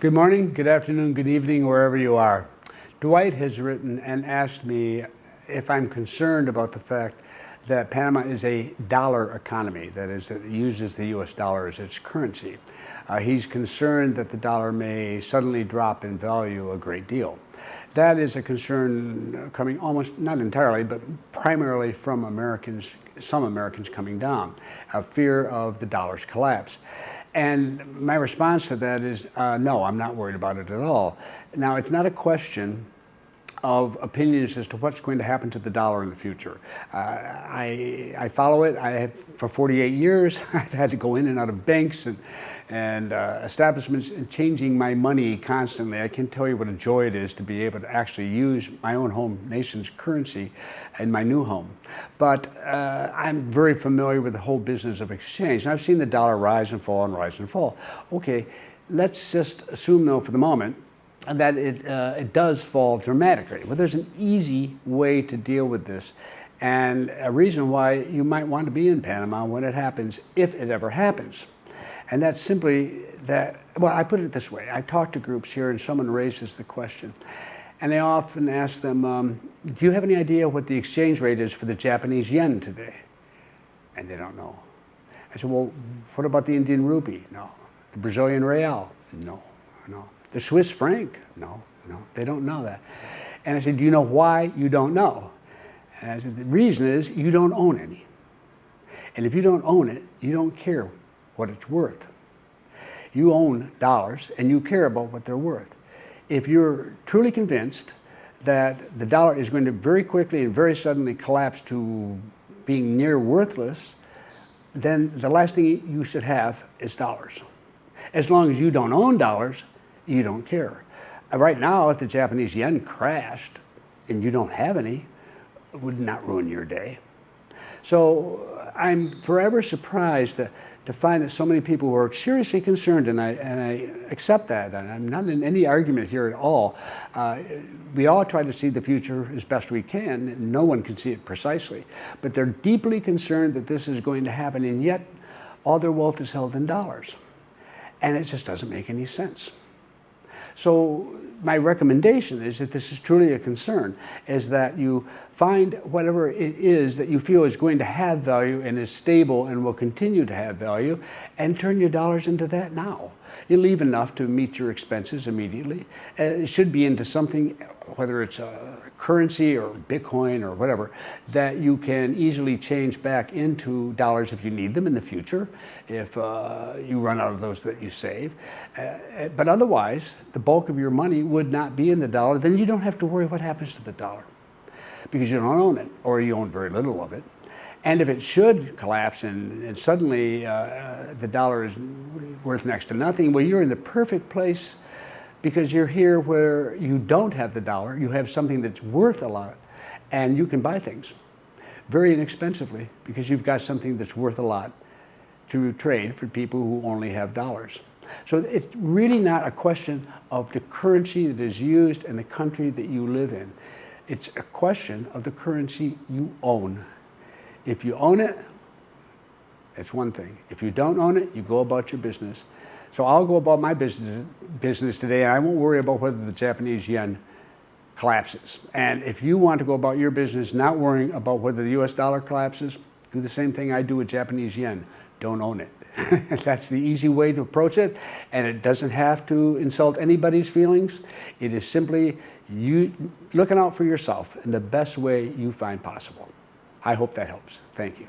Good morning, good afternoon, good evening, wherever you are. Dwight has written and asked me if I'm concerned about the fact that Panama is a dollar economy, that is, it uses the US dollar as its currency. He's concerned that the dollar may suddenly drop in value a great deal. That is a concern coming almost, not entirely, but primarily from Americans, some Americans coming down, a fear of the dollar's collapse. And my response to that is, no, I'm not worried about it at all. Now, it's not a question of opinions as to what's going to happen to the dollar in the future. I follow it. I have for 48 years. I've had to go in and out of banks and establishments and changing my money constantly. I can't tell you what a joy it is to be able to actually use my own home nation's currency in my new home. But I'm very familiar with the whole business of exchange. And I've seen the dollar rise and fall and rise and fall. Okay, let's just assume though for the moment that it does fall dramatically. Well, there's an easy way to deal with this, and a reason why you might want to be in Panama when it happens, if it ever happens. And that's simply that, well, I put it this way. I talk to groups here and someone raises the question, and I often ask them, do you have any idea what the exchange rate is for the Japanese yen today? And they don't know. I said, well, what about the Indian rupee? No. The Brazilian real? No, no. The Swiss franc? No, they don't know that. And I said, do you know why you don't know? And I said, the reason is you don't own any. And if you don't own it, you don't care what it's worth. You own dollars and you care about what they're worth. If you're truly convinced that the dollar is going to very quickly and very suddenly collapse to being near worthless, then the last thing you should have is dollars. As long as you don't own dollars, you don't care. Right now, if the Japanese yen crashed and you don't have any, it would not ruin your day. So I'm forever surprised to find that so many people who are seriously concerned, and I accept that, and I'm not in any argument here at all. We all try to see the future as best we can, and no one can see it precisely. But they're deeply concerned that this is going to happen, and yet all their wealth is held in dollars. And it just doesn't make any sense. So my recommendation is that this is truly a concern, is that you find whatever it is that you feel is going to have value and is stable and will continue to have value, and turn your dollars into that now. You leave enough to meet your expenses immediately. It should be into something, whether it's a currency or Bitcoin or whatever, that you can easily change back into dollars if you need them in the future, if you run out of those that you save. But otherwise, the bulk of your money would not be in the dollar. Then you don't have to worry what happens to the dollar, because you don't own it, or you own very little of it. And if it should collapse and suddenly the dollar is worth next to nothing, well, you're in the perfect place, because you're here where you don't have the dollar. You have something that's worth a lot, and you can buy things very inexpensively because you've got something that's worth a lot to trade for people who only have dollars. So it's really not a question of the currency that is used in the country that you live in. It's a question of the currency you own. If you own it, it's one thing. If you don't own it, you go about your business. So I'll go about my business today, and I won't worry about whether the Japanese yen collapses. And if you want to go about your business not worrying about whether the US dollar collapses, do the same thing I do with Japanese yen. Don't own it. That's the easy way to approach it, and it doesn't have to insult anybody's feelings. It is simply you looking out for yourself in the best way you find possible. I hope that helps. Thank you.